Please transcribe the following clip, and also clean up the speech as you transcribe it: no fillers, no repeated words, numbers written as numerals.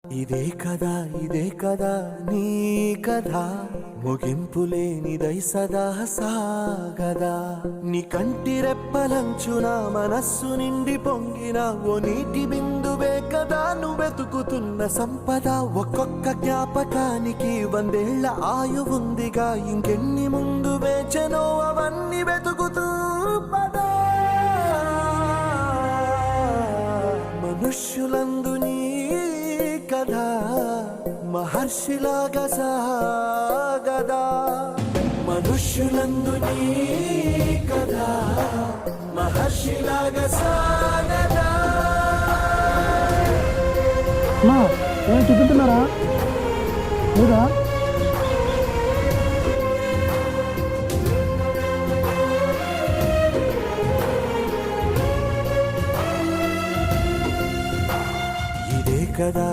ఇదే కదా నీ కథ ముగింపులేనిదై సదా సాగదా నీ కంటి రెప్పలంచున మనస్సు నిండి పొంగిన ఓ నీటి బిందువే కదా నువ్వెతుకుతున్న సంపద ఒక్కొక్క జ్ఞాపకానికి 100 ఏళ్ల ఆయువుందిగా ఇంకెన్ని ముందు వేచనో అవన్నీ వెతుకుతూ పదా మనుష్యులందు నీ కథ మహర్షిలాగా సాగదా మనుష్యులందు నీ కథ మహర్షిలాగా సాగదా ఏం చూపుతున్నారా లేదా ఇదే కదా